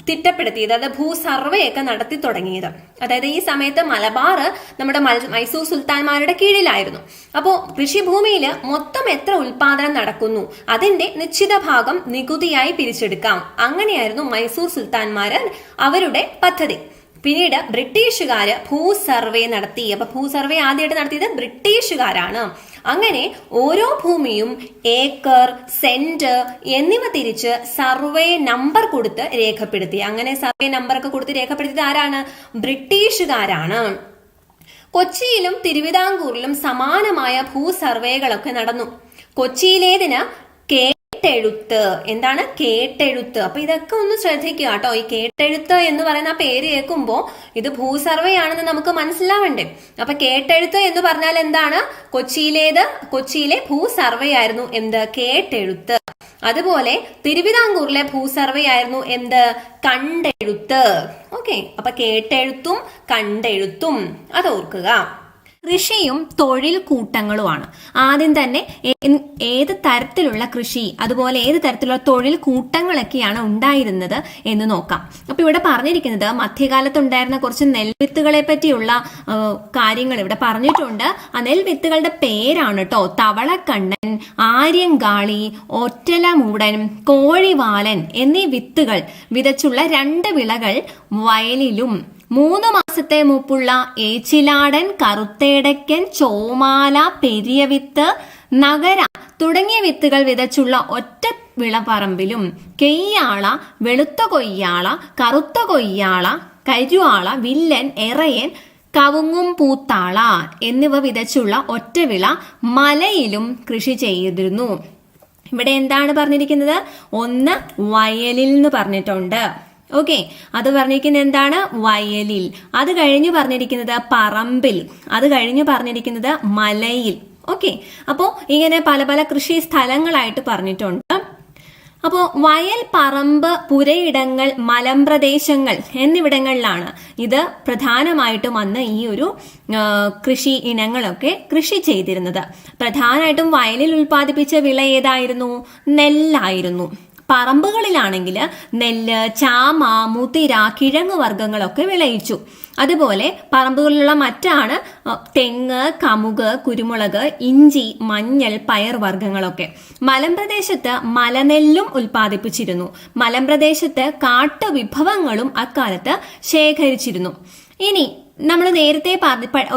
തിട്ടപ്പെടുത്തിയത്, അതായത് ഭൂ സർവേ ഒക്കെ നടത്തി തുടങ്ങിയത്. അതായത് ഈ സമയത്ത് മലബാർ നമ്മുടെ മൈസൂർ സുൽത്താൻമാരുടെ കീഴിലായിരുന്നു. അപ്പോൾ കൃഷിഭൂമിയിൽ മൊത്തം എത്ര ഉൽപാദനം നടക്കുന്നു അതിന്റെ നിശ്ചിത ഭാഗം നികുതിയായി പിരിച്ചെടുക്കാം. അങ്ങനെയായിരുന്നു മൈസൂർ സുൽത്താൻമാര് അവരുടെ പദ്ധതി. പിന്നീട് ബ്രിട്ടീഷുകാര് ഭൂ സർവേ നടത്തി. അപ്പൊ ഭൂ സർവേ ആദ്യമായിട്ട് നടത്തിയത് ബ്രിട്ടീഷുകാരാണ്. അങ്ങനെ ഓരോ ഭൂമിയും ഏക്കർ, സെന്റ് എന്നിവ തിരിച്ച് സർവേ നമ്പർ കൊടുത്ത് രേഖപ്പെടുത്തി. അങ്ങനെ സർവേ നമ്പർ ഒക്കെ കൊടുത്ത് രേഖപ്പെടുത്തിയത് ആരാണ്? ബ്രിട്ടീഷുകാരാണ്. കൊച്ചിയിലും തിരുവിതാംകൂറിലും സമാനമായ ഭൂ സർവേകളൊക്കെ നടന്നു. കൊച്ചിയിലേതിന് കേട്ടെഴുത്ത്. എന്താണ് കേട്ടെഴുത്ത്? അപ്പൊ ഇതൊക്കെ ഒന്ന് ശ്രദ്ധിക്കുക കേട്ടോ. ഈ കേട്ടെഴുത്ത് എന്ന് പറയുന്ന ആ പേര് കേൾക്കുമ്പോ ഇത് ഭൂ സർവേ ആണെന്ന് നമുക്ക് മനസ്സിലാവണ്ടേ. അപ്പൊ കേട്ടെഴുത്ത് എന്ന് പറഞ്ഞാൽ എന്താണ്? കൊച്ചിയിലെ ഭൂ സർവേ ആയിരുന്നു എന്ത്? കേട്ടെഴുത്ത്. അതുപോലെ തിരുവിതാംകൂറിലെ ഭൂ സർവേ ആയിരുന്നു എന്ത്? കണ്ടെഴുത്ത്. ഓക്കെ, അപ്പൊ കേട്ടെഴുത്തും കണ്ടെഴുത്തും അത് ഓർക്കുക. കൃഷിയും തൊഴിൽ കൂട്ടങ്ങളുമാണ്. ആദ്യം തന്നെ ഏത് തരത്തിലുള്ള കൃഷി അതുപോലെ ഏത് തരത്തിലുള്ള തൊഴിൽ കൂട്ടങ്ങളൊക്കെയാണ് ഉണ്ടായിരുന്നത് എന്ന് നോക്കാം. അപ്പൊ ഇവിടെ പറഞ്ഞിരിക്കുന്നത് മധ്യകാലത്ത് ഉണ്ടായിരുന്ന കുറച്ച് നെൽവിത്തുകളെ പറ്റിയുള്ള കാര്യങ്ങൾ ഇവിടെ പറഞ്ഞിട്ടുണ്ട്. ആ നെൽവിത്തുകളുടെ പേരാണ് കേട്ടോ തവളക്കണ്ണൻ, ആര്യങ്കാളി, ഒറ്റലമൂടൻ, കോഴിവാലൻ എന്നീ വിത്തുകൾ വിതച്ചുള്ള 2 വിളകൾ വയലിലും 3 മാസത്തെ മൂപ്പുള്ള ഏച്ചിലാടൻ, കറുത്തേടക്കൻ, ചോമാല, പെരിയവിത്ത്, നഗര തുടങ്ങിയ വിത്തുകൾ വിതച്ചുള്ള ഒറ്റ വിളപ്പറമ്പിലും കെയ്യാള, വെളുത്ത കൊയ്യാള, കറുത്ത കൊയ്യാള, കരുവാള, വില്ലൻ, എറയൻ, കവുങ്ങും പൂത്താള എന്നിവ വിതച്ചുള്ള ഒറ്റവിള മലയിലും കൃഷി ചെയ്തിരുന്നു. ഇവിടെ എന്താണ് പറഞ്ഞിരിക്കുന്നത്? ഒന്ന് വയലിൽ എന്ന് പറഞ്ഞിട്ടുണ്ട്. ഓക്കെ, അത് പറഞ്ഞിരിക്കുന്നത് എന്താണ്? വയലിൽ. അത് കഴിഞ്ഞ് പറഞ്ഞിരിക്കുന്നത് പറമ്പിൽ. അത് കഴിഞ്ഞ് പറഞ്ഞിരിക്കുന്നത് മലയിൽ. ഓക്കെ, അപ്പോ ഇങ്ങനെ പല പല കൃഷി സ്ഥലങ്ങളായിട്ട് പറഞ്ഞിട്ടുണ്ട്. അപ്പോ വയൽ, പറമ്പ്, പുരയിടങ്ങൾ, മലമ്പ്രദേശങ്ങൾ എന്നിവിടങ്ങളിലാണ് ഇത് പ്രധാനമായിട്ടും അന്ന് ഈ ഒരു കൃഷി ഇനങ്ങളൊക്കെ കൃഷി ചെയ്തിരുന്നത്. പ്രധാനമായിട്ടും വയലിൽ ഉൽപ്പാദിപ്പിച്ച വിള ഏതായിരുന്നു? നെല്ലായിരുന്നു. പറമ്പുകളിലാണെങ്കിൽ നെല്ല്, ചാമ, മുതിര, കിഴങ്ങ് വർഗ്ഗങ്ങളൊക്കെ വിളയിച്ചു. അതുപോലെ പറമ്പുകളിലുള്ള മറ്റാണ് തെങ്ങ്, കമുക്, കുരുമുളക്, ഇഞ്ചി, മഞ്ഞൾ, പയർ വർഗ്ഗങ്ങളൊക്കെ. മലമ്പ്രദേശത്ത് മലനെല്ലും ഉൽപ്പാദിപ്പിച്ചിരുന്നു. മലമ്പ്രദേശത്ത് കാട്ടുവിഭവങ്ങളും അക്കാലത്ത് ശേഖരിച്ചിരുന്നു. ഇനി നമ്മൾ നേരത്തെ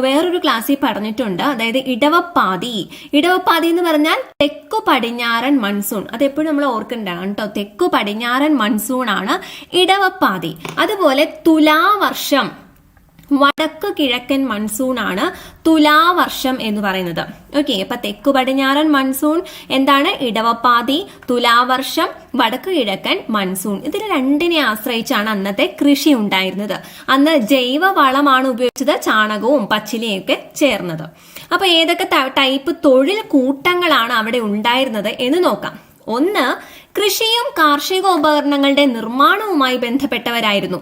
വേറൊരു ക്ലാസ്സിൽ പറഞ്ഞിട്ടുണ്ട്, അതായത് ഇടവപ്പാതി. ഇടവപ്പാതി എന്ന് പറഞ്ഞാൽ തെക്കു പടിഞ്ഞാറൻ മൺസൂൺ. അതെപ്പോഴും നമ്മൾ ഓർക്കേണ്ടതാണ് കേട്ടോ. തെക്കു പടിഞ്ഞാറൻ മൺസൂൺ ആണ് ഇടവപ്പാതി. അതുപോലെ തുലാവർഷം, വടക്ക് കിഴക്കൻ മൺസൂൺ ആണ് തുലാവർഷം എന്ന് പറയുന്നത്. ഓക്കെ, അപ്പൊ തെക്കു പടിഞ്ഞാറൻ മൺസൂൺ എന്താണ്? ഇടവപ്പാതി. തുലാവർഷം, വടക്ക് കിഴക്കൻ മൺസൂൺ. ഇതിൽ രണ്ടിനെ ആശ്രയിച്ചാണ് അന്നത്തെ കൃഷി ഉണ്ടായിരുന്നത്. അന്ന് ജൈവ വളമാണ് ഉപയോഗിച്ചത്, ചാണകവും പച്ചിലയും ഒക്കെ ചേർന്നത്. അപ്പൊ ഏതൊക്കെ ടൈപ്പ് തൊഴിൽ കൂട്ടങ്ങളാണ് അവിടെ ഉണ്ടായിരുന്നത് എന്ന് നോക്കാം. ഒന്ന്, കൃഷിയും കാർഷിക ഉപകരണങ്ങളുടെ നിർമ്മാണവുമായി ബന്ധപ്പെട്ടവരായിരുന്നു.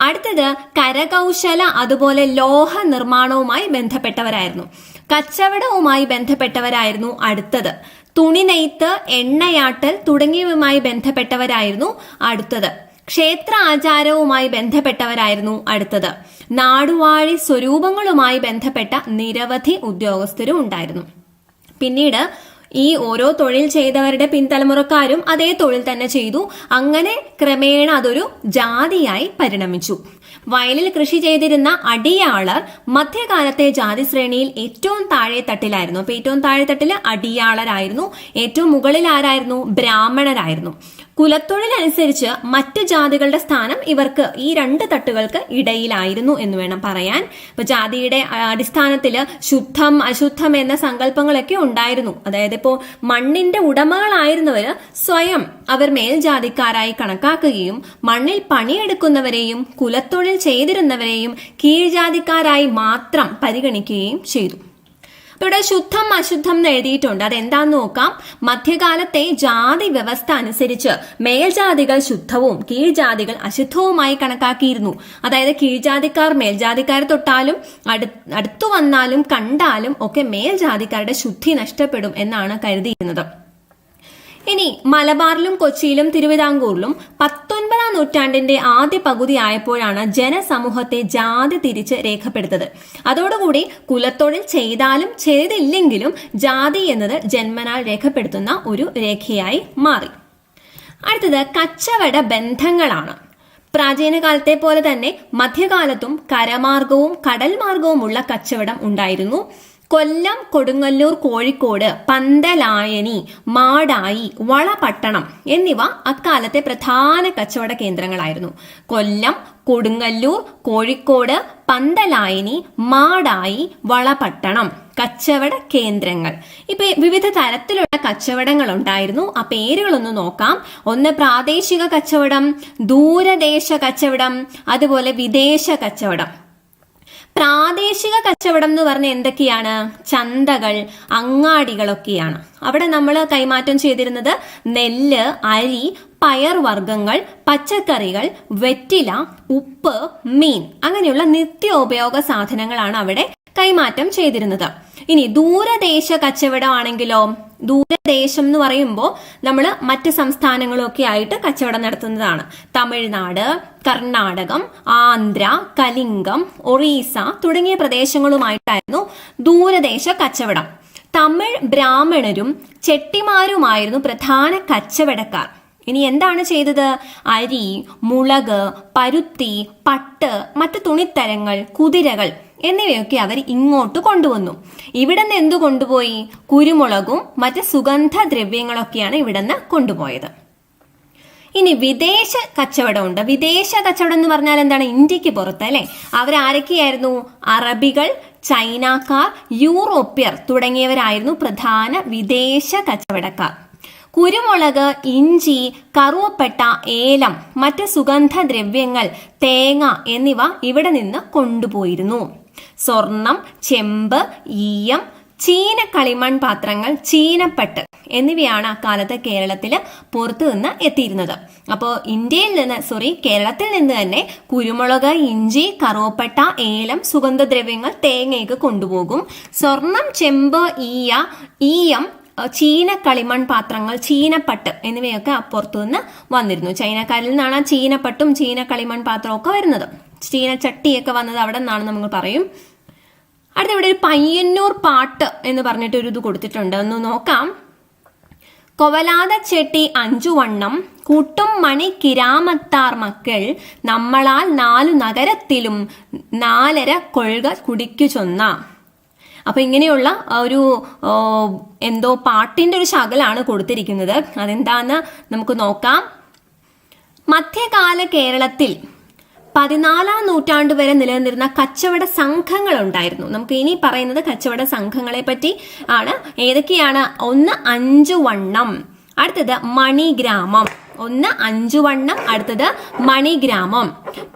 അടുത്തത് കരകൗശല അതുപോലെ ലോഹ നിർമ്മാണവുമായി ബന്ധപ്പെട്ടവരായിരുന്നു. കച്ചവടവുമായി ബന്ധപ്പെട്ടവരായിരുന്നു അടുത്തത്. തുണി നെയ്ത്ത്, എണ്ണയാട്ടൽ തുടങ്ങിയവയുമായി ബന്ധപ്പെട്ടവരായിരുന്നു അടുത്തത്. ക്ഷേത്ര ആചാരവുമായി ബന്ധപ്പെട്ടവരായിരുന്നു അടുത്തത്. നാടുവാഴി സ്വരൂപങ്ങളുമായി ബന്ധപ്പെട്ട നിരവധി ഉദ്യോഗസ്ഥരും ഉണ്ടായിരുന്നു. പിന്നീട് ഈ ഓരോ തൊഴിൽ ചെയ്തവരുടെ പിൻതലമുറക്കാരും അതേ തൊഴിൽ തന്നെ ചെയ്തു. അങ്ങനെ ക്രമേണ അതൊരു ജാതിയായി പരിണമിച്ചു. വയലിൽ കൃഷി ചെയ്തിരുന്ന അടിയാളർ മധ്യകാലത്തെ ജാതി ശ്രേണിയിൽ ഏറ്റവും താഴെ തട്ടിലായിരുന്നു. അപ്പൊ ഏറ്റവും താഴെ തട്ടില് അടിയാളരായിരുന്നു. ഏറ്റവും മുകളിൽ ആരായിരുന്നു? ബ്രാഹ്മണരായിരുന്നു. കുലത്തൊഴിൽ അനുസരിച്ച് മറ്റ് ജാതികളുടെ സ്ഥാനം ഇവർക്ക് ഈ 2 തട്ടുകൾക്ക് ഇടയിലായിരുന്നു എന്ന് വേണം പറയാൻ. ഇപ്പൊ ജാതിയുടെ അടിസ്ഥാനത്തില് ശുദ്ധം അശുദ്ധം എന്ന സങ്കല്പങ്ങളൊക്കെ ഉണ്ടായിരുന്നു. അതായത് ഇപ്പോ മണ്ണിന്റെ ഉടമകളായിരുന്നവര് സ്വയം അവർ മേൽജാതിക്കാരായി കണക്കാക്കുകയും മണ്ണിൽ പണിയെടുക്കുന്നവരെയും കുലത്തൊഴിൽ ചെയ്തിരുന്നവരെയും കീഴ്ജാതിക്കാരായി മാത്രം പരിഗണിക്കുകയും ചെയ്തു. ഇവിടെ ശുദ്ധം അശുദ്ധം എന്ന് എഴുതിയിട്ടുണ്ട്. അതെന്താന്ന് നോക്കാം. മധ്യകാലത്തെ ജാതി വ്യവസ്ഥ അനുസരിച്ച് മേൽജാതികൾ ശുദ്ധവും കീഴ്ജാതികൾ അശുദ്ധവുമായി കണക്കാക്കിയിരുന്നു. അതായത് കീഴ്ജാതിക്കാർ മേൽജാതിക്കാരെ തൊട്ടാലും അടുത്തു വന്നാലും കണ്ടാലും ഒക്കെ മേൽജാതിക്കാരുടെ ശുദ്ധി നഷ്ടപ്പെടും എന്നാണ് കരുതിയിരുന്നത്. ഇനി മലബാറിലും കൊച്ചിയിലും തിരുവിതാംകൂറിലും 19ാം നൂറ്റാണ്ടിന്റെ ആദ്യ പകുതി ആയപ്പോഴാണ് ജനസമൂഹത്തെ ജാതി തിരിച്ച് രേഖപ്പെടുത്തത്. അതോടുകൂടി കുലത്തൊഴിൽ ചെയ്താലും ചെയ്തില്ലെങ്കിലും ജാതി എന്നത് ജന്മനാൽ രേഖപ്പെടുത്തുന്ന ഒരു രേഖയായി മാറി. അടുത്തത് കച്ചവട ബന്ധങ്ങളാണ്. പ്രാചീന കാലത്തെ പോലെ തന്നെ മധ്യകാലത്തും കരമാർഗവും കടൽ മാർഗവുമുള്ള കച്ചവടം ഉണ്ടായിരുന്നു. കൊല്ലം, കൊടുങ്ങല്ലൂർ, കോഴിക്കോട്, പന്തലായനി, മാടായി, വളപട്ടണം എന്നിവ അക്കാലത്തെ പ്രധാന കച്ചവട കേന്ദ്രങ്ങളായിരുന്നു. കൊല്ലം, കൊടുങ്ങല്ലൂർ, കോഴിക്കോട്, പന്തലായനി, മാടായി, വളപട്ടണം കച്ചവട കേന്ദ്രങ്ങൾ. ഇപ്പൊ വിവിധ തരത്തിലുള്ള കച്ചവടങ്ങൾ ഉണ്ടായിരുന്നു. ആ പേരുകളൊന്ന് നോക്കാം. ഒന്ന് പ്രാദേശിക കച്ചവടം, ദൂരദേശ കച്ചവടം, അതുപോലെ വിദേശ കച്ചവടം. പ്രാദേശിക കച്ചവടം എന്ന് പറഞ്ഞ എന്തൊക്കെയാണ്? ചന്തകൾ, അങ്ങാടികളൊക്കെയാണ്. അവിടെ നമ്മൾ കൈമാറ്റം ചെയ്തിരുന്നത് നെല്ല്, അരി, പയർവർഗ്ഗങ്ങൾ, പച്ചക്കറികൾ, വെറ്റില, ഉപ്പ്, മീൻ അങ്ങനെയുള്ള നിത്യോപയോഗ സാധനങ്ങളാണ് അവിടെ കൈമാറ്റം ചെയ്തിരുന്നത്. ഇനി ദൂരദേശ കച്ചവടമാണെങ്കിലോ, ദൂരദേശം എന്ന് പറയുമ്പോൾ നമ്മൾ മറ്റ് സംസ്ഥാനങ്ങളൊക്കെ ആയിട്ട് കച്ചവടം നടത്തുന്നതാണ്. തമിഴ്നാട്, കർണാടകം, ആന്ധ്ര, കലിംഗം, ഒറീസ തുടങ്ങിയ പ്രദേശങ്ങളുമായിട്ടായിരുന്നു ദൂരദേശ കച്ചവടം. തമിഴ് ബ്രാഹ്മണരും ചെട്ടിമാരുമായിരുന്നു പ്രധാന കച്ചവടക്കാർ. ഇനി എന്താണ് ചെയ്തത്? അരി, മുളക്, പരുത്തി, പട്ട്, മറ്റ് തുണിത്തരങ്ങൾ, കുതിരകൾ എന്നിവയൊക്കെ അവർ ഇങ്ങോട്ട് കൊണ്ടുവന്നു. ഇവിടെ നിന്ന് എന്തു കൊണ്ടുപോയി? കുരുമുളകും മറ്റ് സുഗന്ധദ്രവ്യങ്ങളൊക്കെയാണ് ഇവിടെ നിന്ന് കൊണ്ടുപോയത്. ഇനി വിദേശ കച്ചവടമുണ്ട്. വിദേശ കച്ചവടം എന്ന് പറഞ്ഞാൽ എന്താണ്? ഇന്ത്യക്ക് പുറത്ത് അല്ലെ. അവരാരൊക്കെയായിരുന്നു? അറബികൾ, ചൈനക്കാർ, യൂറോപ്യർ തുടങ്ങിയവരായിരുന്നു പ്രധാന വിദേശ കച്ചവടക്കാർ. കുരുമുളക്, ഇഞ്ചി, കറുവപ്പട്ട, ഏലം, മറ്റ് സുഗന്ധദ്രവ്യങ്ങൾ, തേങ്ങ എന്നിവ ഇവിടെ നിന്ന് കൊണ്ടുപോയിരുന്നു. സ്വർണം, ചെമ്പ്, ഈയം, ചീന കളിമൺ പാത്രങ്ങൾ, ചീനപ്പട്ട് എന്നിവയാണ് അക്കാലത്ത് കേരളത്തിൽ പുറത്തു നിന്ന് എത്തിയിരുന്നത്. അപ്പോൾ കേരളത്തിൽ നിന്ന് തന്നെ കുരുമുളക്, ഇഞ്ചി, കറുവപ്പട്ട, ഏലം, സുഗന്ധദ്രവ്യങ്ങൾ, തേങ്ങയൊക്കെ കൊണ്ടുപോകും. സ്വർണം, ചെമ്പ്, ഈയം, ചീന കളിമൺ പാത്രങ്ങൾ, ചീനപ്പട്ട് എന്നിവയൊക്കെ പുറത്തുനിന്ന് വന്നിരുന്നു. ചൈനക്കാരിൽ നിന്നാണ് ചീനപ്പട്ടും ചീന കളിമൺ പാത്രവും ഒക്കെ വരുന്നത്. ചീനച്ചട്ടിയൊക്കെ വന്നത് അവിടെ നിന്നാണ് നമ്മൾ പറയും. അടുത്ത ഇവിടെ ഒരു പയ്യന്നൂർ പാട്ട് എന്ന് പറഞ്ഞിട്ട് ഒരു ഇത് കൊടുത്തിട്ടുണ്ട്, ഒന്ന് നോക്കാം. കൊവലാത ചെട്ടി 5 വണ്ണം കൂട്ടും മണി കിരാമത്താർ മക്കൾ നമ്മളാൽ 4 നഗരത്തിലും 4.5 കൊൾക കുടിക്കു ചൊന്ന. അപ്പൊ ഇങ്ങനെയുള്ള ഒരു എന്തോ പാട്ടിന്റെ ഒരു ശകലാണ് കൊടുത്തിരിക്കുന്നത്. അതെന്താന്ന് നമുക്ക് നോക്കാം. മധ്യകാല കേരളത്തിൽ 14ാം നൂറ്റാണ്ട് വരെ നിലനിന്നിരുന്ന കച്ചവട സംഘങ്ങൾ ഉണ്ടായിരുന്നു. നമുക്ക് ഇനി പറയുന്നത് കച്ചവട സംഘങ്ങളെ പറ്റി ആണ്. ഏതൊക്കെയാണ്? ഒന്ന് 5 വണ്ണം, അടുത്തത് മണിഗ്രാമം. 5 വണ്ണം, അടുത്തത് മണിഗ്രാമം.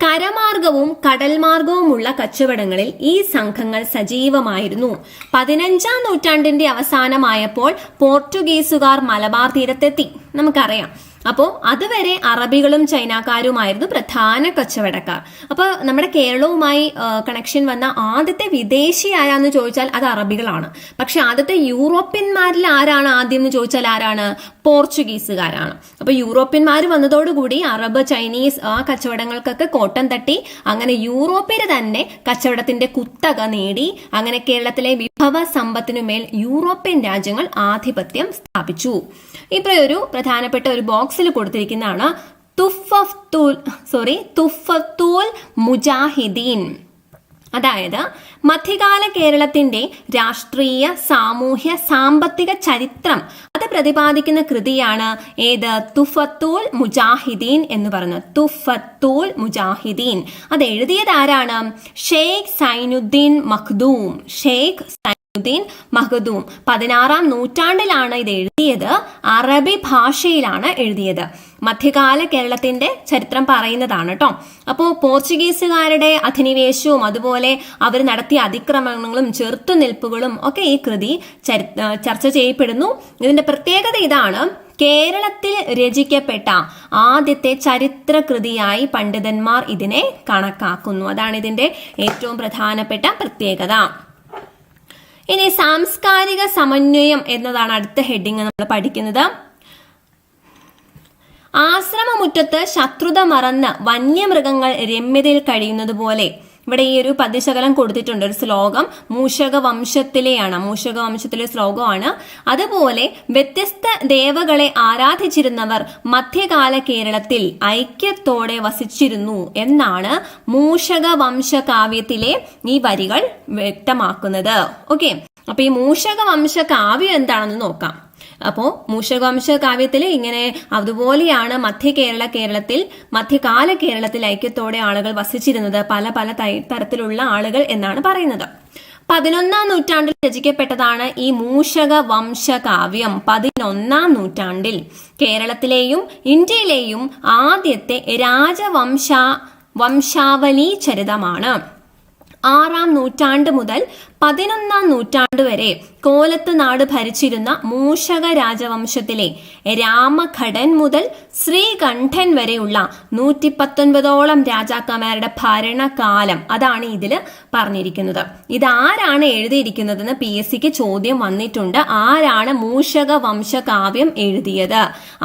കരമാർഗവും കടൽ മാർഗവുമുള്ള കച്ചവടങ്ങളിൽ ഈ സംഘങ്ങൾ സജീവമായിരുന്നു. 15ാം നൂറ്റാണ്ടിന്റെ അവസാനമായപ്പോൾ പോർച്ചുഗീസുകാർ മലബാർ തീരത്തെത്തി, നമുക്കറിയാം. അപ്പോൾ അതുവരെ അറബികളും ചൈനക്കാരുമായിരുന്നു പ്രധാന കച്ചവടക്കാർ. അപ്പോൾ നമ്മുടെ കേരളവുമായി കണക്ഷൻ വന്ന ആദ്യത്തെ വിദേശി ആരാന്ന് ചോദിച്ചാൽ അത് അറബികളാണ്. പക്ഷെ ആദ്യത്തെ യൂറോപ്യന്മാരിൽ ആരാണ് ആദ്യം എന്ന് ചോദിച്ചാൽ ആരാണ്? പോർച്ചുഗീസുകാരാണ്. അപ്പൊ യൂറോപ്യന്മാർ വന്നതോടുകൂടി അറബ്, ചൈനീസ് ആ കച്ചവടങ്ങൾക്കൊക്കെ കോട്ടം തട്ടി. അങ്ങനെ യൂറോപ്പിന് തന്നെ കച്ചവടത്തിന്റെ കുത്തക നേടി. അങ്ങനെ കേരളത്തിലെ വിഭവ സമ്പത്തിനുമേൽ യൂറോപ്യൻ രാജ്യങ്ങൾ ആധിപത്യം സ്ഥാപിച്ചു. ഇപ്പൊ ഒരു പ്രധാനപ്പെട്ട ഒരു ബോക്സിൽ കൊടുത്തിരിക്കുന്നതാണ് തുഫത്തുൽ മുജാഹിദീൻ. അതായത് മധ്യകാല കേരളത്തിന്റെ രാഷ്ട്രീയ, സാമൂഹ്യ, സാമ്പത്തിക ചരിത്രം അത് പ്രതിപാദിക്കുന്ന കൃതിയാണ് ഏത്? തുഫത്തുൽ മുജാഹിദീൻ എന്ന് പറയുന്നത്. തുഫത്തുൽ മുജാഹിദീൻ അത് എഴുതിയത് ആരാണ്? ഷെയ്ഖ് സൈനുദ്ദീൻ മഖ്ദൂം. 16ാം നൂറ്റാണ്ടിലാണ് ഇത് എഴുതിയത്. അറബി ഭാഷയിലാണ് എഴുതിയത്. മധ്യകാല കേരളത്തിന്റെ ചരിത്രം പറയുന്നതാണ് കേട്ടോ. അപ്പോൾ പോർച്ചുഗീസുകാരുടെ അധിനിവേശവും അതുപോലെ അവർ നടത്തിയ അതിക്രമണങ്ങളും ചെറുത്തുനിൽപ്പുകളും ഒക്കെ ഈ കൃതി ചർച്ച ചെയ്യപ്പെടുന്നു. ഇതിന്റെ പ്രത്യേകത ഇതാണ്: കേരളത്തിൽ രചിക്കപ്പെട്ട ആദ്യത്തെ ചരിത്ര കൃതിയായി പണ്ഡിതന്മാർ ഇതിനെ കണക്കാക്കുന്നു. അതാണ് ഇതിന്റെ ഏറ്റവും പ്രധാനപ്പെട്ട പ്രത്യേകത. ഇനി സാംസ്കാരിക സമന്വയം എന്നതാണ് അടുത്ത ഹെഡിങ് നമ്മൾ പഠിക്കുന്നത്. ആശ്രമമുറ്റത്ത് ശത്രുത മറന്ന് വന്യമൃഗങ്ങൾ രമ്യതയിൽ കഴിയുന്നത് പോലെ. ഇവിടെ ഈ ഒരു പദ്യശകലം കൊടുത്തിട്ടുണ്ട്, ഒരു ശ്ലോകം മൂഷക വംശത്തിലെ ശ്ലോകമാണ്. അതുപോലെ വ്യത്യസ്ത ദേവകളെ ആരാധിച്ചിരുന്നവർ മധ്യകാല കേരളത്തിൽ ഐക്യത്തോടെ വസിച്ചിരുന്നു എന്നാണ് മൂഷക വംശ കാവ്യത്തിലെ ഈ വരികൾ വ്യക്തമാക്കുന്നത്. ഓക്കെ, അപ്പൊ ഈ മൂഷക വംശ കാവ്യം എന്താണെന്ന് നോക്കാം. അപ്പോ മൂഷകവംശ കാവ്യത്തിൽ ഇങ്ങനെ അതുപോലെയാണ് മധ്യകാല കേരളത്തിൽ ഐക്യത്തോടെ ആളുകൾ വസിച്ചിരുന്നത്, പല പല തരത്തിലുള്ള ആളുകൾ എന്നാണ് പറയുന്നത്. 11ാം നൂറ്റാണ്ടിൽ രചിക്കപ്പെട്ടതാണ് ഈ മൂഷക വംശകാവ്യം. 11ാം നൂറ്റാണ്ടിൽ കേരളത്തിലെയും ഇന്ത്യയിലെയും ആദ്യത്തെ വംശാവലി ചരിതമാണ്. 6ാം നൂറ്റാണ്ട് മുതൽ 11ാം നൂറ്റാണ്ട് വരെ കോലത്ത് നാട് ഭരിച്ചിരുന്ന മൂഷക രാജവംശത്തിലെ രാമഘടൻ മുതൽ ശ്രീകണ്ഠൻ വരെയുള്ള 119ഓളം രാജാക്കന്മാരുടെ ഭരണകാലം അതാണ് ഇതിൽ പറഞ്ഞിരിക്കുന്നത്. ഇതാരാണ് എഴുതിയിരിക്കുന്നതെന്ന് PSCക്ക് ചോദ്യം വന്നിട്ടുണ്ട്. ആരാണ് മൂഷക വംശകാവ്യം എഴുതിയത്?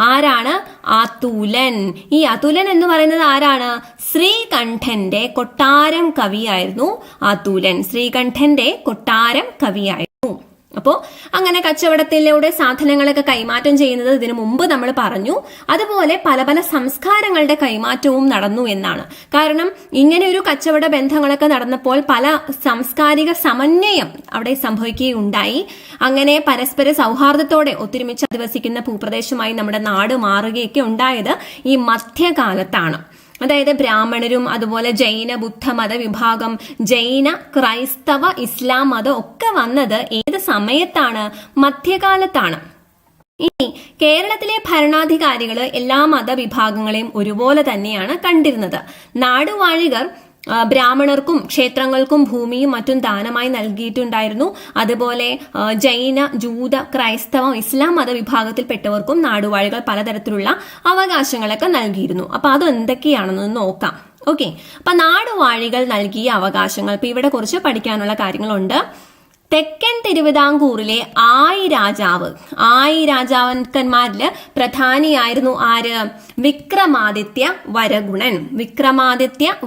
ആരാണ്? അതുലൻ. ഈ അതുലൻ എന്ന് പറയുന്നത് ആരാണ്? ശ്രീകണ്ഠന്റെ കൊട്ടാരം കവിയായിരുന്നു അതുലൻ. ശ്രീകണ്ഠന്റെ കൊട്ടാരം കവിയായിരുന്നു. അപ്പോ അങ്ങനെ കച്ചവടത്തിലൂടെ സാധനങ്ങളൊക്കെ കൈമാറ്റം ചെയ്യുന്നത് ഇതിനു മുമ്പ് നമ്മൾ പറഞ്ഞു. അതുപോലെ പല പല സംസ്കാരങ്ങളുടെ കൈമാറ്റവും നടന്നു എന്നാണ്. കാരണം ഇങ്ങനെ ഒരു കച്ചവട ബന്ധങ്ങളൊക്കെ നടന്നപ്പോൾ പല സാംസ്കാരിക സമന്വയം അവിടെ സംഭവിക്കുകയുണ്ടായി. അങ്ങനെ പരസ്പര സൗഹാർദ്ദത്തോടെ ഒത്തൊരുമിച്ച് അധിവസിക്കുന്ന ഭൂപ്രദേശമായി നമ്മുടെ നാട് മാറുകയൊക്കെ ഉണ്ടായത് ഈ മധ്യകാലത്താണ്. അതായത് ബ്രാഹ്മണരും അതുപോലെ ജൈന ബുദ്ധ മത വിഭാഗം, ജൈന ക്രൈസ്തവ ഇസ്ലാം മതം ഒക്കെ വന്നത് ഏത് സമയത്താണ്? മധ്യകാലത്താണ്. ഇനി കേരളത്തിലെ ഭരണാധികാരികൾ എല്ലാ മതവിഭാഗങ്ങളെയും ഒരുപോലെ തന്നെയാണ് കണ്ടിരുന്നത്. നാടുവാഴികർ ബ്രാഹ്മണർക്കും ക്ഷേത്രങ്ങൾക്കും ഭൂമിയും മറ്റും ദാനമായി നൽകിയിട്ടുണ്ടായിരുന്നു. അതുപോലെ ജൈന, ജൂത, ക്രൈസ്തവ, ഇസ്ലാം മതവിഭാഗത്തിൽപ്പെട്ടവർക്കും നാടുവാഴികൾ പലതരത്തിലുള്ള അവകാശങ്ങളൊക്കെ നൽകിയിരുന്നു. അപ്പൊ അത് എന്തൊക്കെയാണെന്ന് നോക്കാം. ഓക്കെ, അപ്പൊ നാടുവാഴികൾ നൽകിയ അവകാശങ്ങൾ ഇപ്പൊ ഇവിടെ കുറച്ച് പഠിക്കാനുള്ള കാര്യങ്ങളുണ്ട്. തെക്കൻ തിരുവിതാംകൂറിലെ ആയി രാജാക്കന്മാരില് പ്രധാനിയായിരുന്നു ആര്? വിക്രമാദിത്യ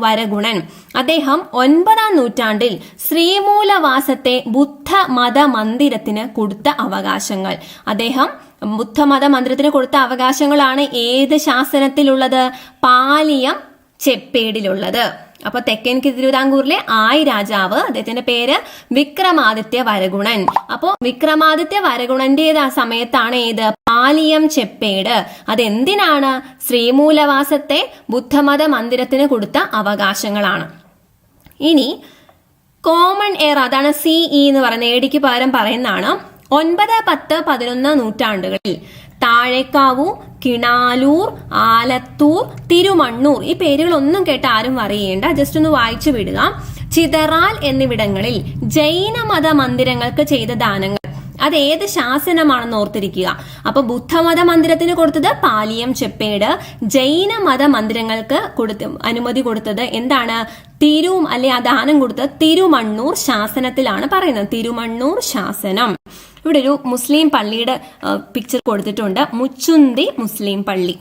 വരഗുണൻ. അദ്ദേഹം 9ാം നൂറ്റാണ്ടിൽ ശ്രീമൂലവാസത്തെ ബുദ്ധമത മന്ദിരത്തിന് കൊടുത്ത അവകാശങ്ങൾ. അദ്ദേഹം ബുദ്ധമത മന്ദിരത്തിന് കൊടുത്ത അവകാശങ്ങളാണ് ഏത് ശാസനത്തിലുള്ളത്? പാലിയം ചെപ്പേടിലുള്ളത്. അപ്പൊ തെക്കൻ തിരുവിതാംകൂറിലെ ആയി രാജാവ്, അദ്ദേഹത്തിന്റെ പേര് വിക്രമാദിത്യ വരഗുണൻ. അപ്പോ വിക്രമാദിത്യ വരഗുണന്റെ സമയത്താണ് ഏത്? പാലിയം ചെപ്പേട്. അതെന്തിനാണ്? ശ്രീമൂലവാസത്തെ ബുദ്ധമത മന്ദിരത്തിന് കൊടുത്ത അവകാശങ്ങളാണ്. ഇനി കോമൺ എയർ, അതാണ് CE എന്ന് പറയുന്നത്, ഏടിക്ക് പകരം പറയുന്നതാണ്. 9, 10, 11 നൂറ്റാണ്ടുകളിൽ താഴേക്കാവു, കിണാലൂർ, ആലത്തൂർ, തിരുമണ്ണൂർ, ഈ പേരുകളൊന്നും കേട്ട് ആരും അറിയേണ്ട, ജസ്റ്റ് ഒന്ന് വായിച്ചു വിടുക. ചിതറാൽ എന്നിവിടങ്ങളിൽ ജൈനമത മന്ദിരങ്ങൾക്ക് ചെയ്ത ദാനങ്ങൾ അത് ഏത് ശാസനമാണെന്ന് ഓർത്തിരിക്കുക. അപ്പൊ ബുദ്ധമത മന്ദിരത്തിന് കൊടുത്തത് പാലിയം ചെപ്പേട്, ജൈനമത മന്ദിരങ്ങൾക്ക് അനുമതി കൊടുത്തത് എന്താണ്? ആ ദാനം കൊടുത്തത് തിരുമണ്ണൂർ ശാസനത്തിലാണ് പറയുന്നത്. തിരുമണ്ണൂർ ശാസനം. ഇവിടെ ഒരു മുസ്ലിം പള്ളിയുടെ പിക്ചർ കൊടുത്തിട്ടുണ്ട്, മുച്ചുന്തി മുസ്ലിം പള്ളി.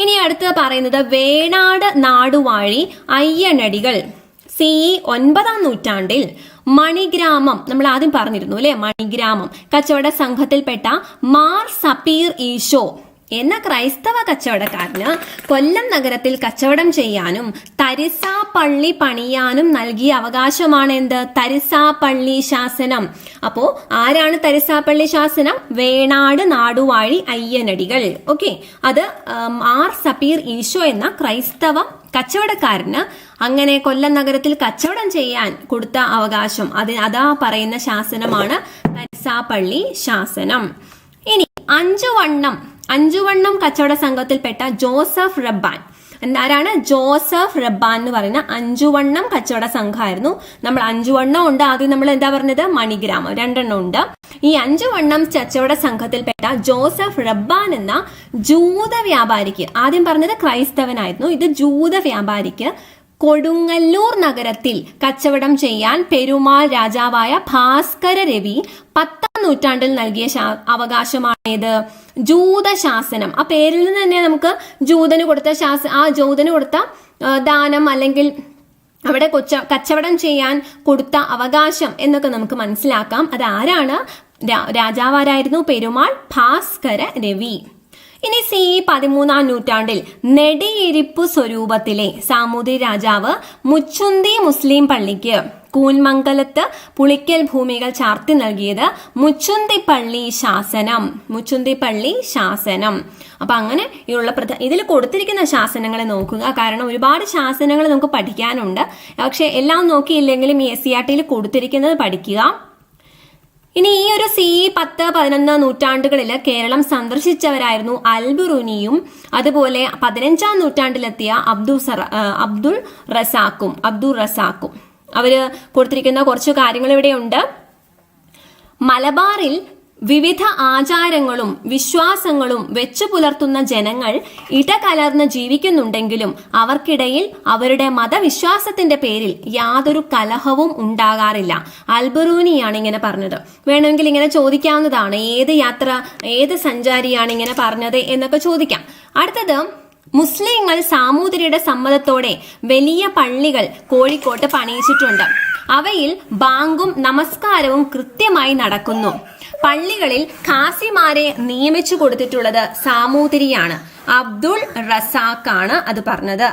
ഇനി അടുത്തത് പറയുന്നത് വേണാട് നാടുവാഴി അയ്യനടികൾ. CE 9ാം നൂറ്റാണ്ടിൽ മണിഗ്രാമം, നമ്മൾ ആദ്യം പറഞ്ഞിരുന്നു അല്ലെ, മണിഗ്രാമം കച്ചവട സംഘത്തിൽപ്പെട്ട മാർ സപ്പീർ ഈശോ എന്ന ക്രൈസ്തവ കച്ചവടക്കാരന് കൊല്ലം നഗരത്തിൽ കച്ചവടം ചെയ്യാനും തരിസാപ്പള്ളി പണിയാനും നൽകിയ അവകാശമാണ് എന്ത്? തരിസാപ്പള്ളി ശാസനം. അപ്പോ ആരാണ് തരിസാപ്പള്ളി ശാസനം? വേണാട് നാടുവാഴി അയ്യനടികൾ. ഓക്കെ, അത് ആർ സപ്പീർ ഈശോ എന്ന ക്രൈസ്തവ കച്ചവടക്കാരന് അങ്ങനെ കൊല്ലം നഗരത്തിൽ കച്ചവടം ചെയ്യാൻ കൊടുത്ത അവകാശം, അതാ പറയുന്ന ശാസനമാണ് തരിസാപ്പള്ളി ശാസനം. ഇനി അഞ്ചുവണ്ണം കച്ചവട സംഘത്തിൽപ്പെട്ട ജോസഫ് റബ്ബാൻ. ആരാണ്? ജോസഫ് റബ്ബാൻ എന്ന് പറയുന്ന അഞ്ചുവണ്ണം കച്ചവട സംഘമായിരുന്നു. നമ്മൾ അഞ്ചുവണ്ണം ഉണ്ട്, ആദ്യം നമ്മൾ എന്താ പറഞ്ഞത്? മണിഗ്രാമം, 2 ഉണ്ട്. ഈ 5 കച്ചവട സംഘത്തിൽപ്പെട്ട ജോസഫ് റബ്ബാൻ എന്ന ജൂത വ്യാപാരിക്ക്, ആദ്യം പറഞ്ഞത് ക്രൈസ്തവനായിരുന്നു, ഇത് ജൂത വ്യാപാരിക്ക് കൊടുങ്ങല്ലൂർ നഗരത്തിൽ കച്ചവടം ചെയ്യാൻ പെരുമാൾ രാജാവായ ഭാസ്കര രവി 10ാം നൂറ്റാണ്ടിൽ നൽകിയ അവകാശമാണ് ഏത്? ജൂതശാസനം. ആ പേരിൽ നിന്ന് തന്നെ നമുക്ക് ജൂതന് കൊടുത്ത ദാനം അല്ലെങ്കിൽ അവിടെ കച്ചവടം ചെയ്യാൻ കൊടുത്ത അവകാശം എന്നൊക്കെ നമുക്ക് മനസ്സിലാക്കാം. അത് ആരാണ്? രാജാവാരായിരുന്നു? പെരുമാൾ ഭാസ്കര രവി. ഇനി സി 13-ാം നൂറ്റാണ്ടിൽ നെടിയിരിപ്പ് സ്വരൂപത്തിലെ സാമൂതിരി രാജാവ് മുച്ചുന്തി മുസ്ലിം പള്ളിക്ക് കൂൻമംഗലത്ത് പുളിക്കൽ ഭൂമികൾ ചാർത്തി നൽകിയത് മുച്ചുന്തിപ്പള്ളി ശാസനം. അപ്പൊ അങ്ങനെ ഇതിൽ കൊടുത്തിരിക്കുന്ന ശാസനങ്ങളെ നോക്കുക. കാരണം ഒരുപാട് ശാസനങ്ങൾ നമുക്ക് പഠിക്കാനുണ്ട്. പക്ഷെ എല്ലാം നോക്കിയില്ലെങ്കിലും ഈ SCERT കൊടുത്തിരിക്കുന്നത് പഠിക്കുക. ഇനി ഈ ഒരു സി 10-11 നൂറ്റാണ്ടുകളിൽ കേരളം സന്ദർശിച്ചവരായിരുന്നു അൽബുറൂനിയും അതുപോലെ 15-ാം നൂറ്റാണ്ടിലെത്തിയ അബ്ദുൾ റസാഖും. അവര് കൊടുത്തിരിക്കുന്ന കുറച്ച് കാര്യങ്ങൾ ഇവിടെയുണ്ട്. മലബാറിൽ വിവിധ ആചാരങ്ങളും വിശ്വാസങ്ങളും വെച്ചു പുലർത്തുന്ന ജനങ്ങൾ ഇടകലർന്ന് ജീവിക്കുന്നുണ്ടെങ്കിലും അവർക്കിടയിൽ അവരുടെ മതവിശ്വാസത്തിന്റെ പേരിൽ യാതൊരു കലഹവും ഉണ്ടാകാറില്ല. അൽബറൂനിയാണ് ഇങ്ങനെ പറഞ്ഞത്. വേണമെങ്കിൽ ഇങ്ങനെ ചോദിക്കാവുന്നതാണ്, ഏത് സഞ്ചാരിയാണ് ഇങ്ങനെ പറഞ്ഞത് എന്നൊക്കെ ചോദിക്കാം. അടുത്തത്, മുസ്ലിങ്ങൾ സാമൂതിരിയുടെ സമ്മതത്തോടെ വലിയ പള്ളികൾ കോഴിക്കോട്ട് പണിയിച്ചിട്ടുണ്ട്. അവയിൽ ബാങ്കും നമസ്കാരവും കൃത്യമായി നടക്കുന്നു. പള്ളികളിൽ ഖാസിമാരെ നിയമിച്ചു കൊടുത്തിട്ടുള്ളത് സാമൂതിരിയാണ്. അബ്ദുൾ റസാഖാണ് അത് പറഞ്ഞത്.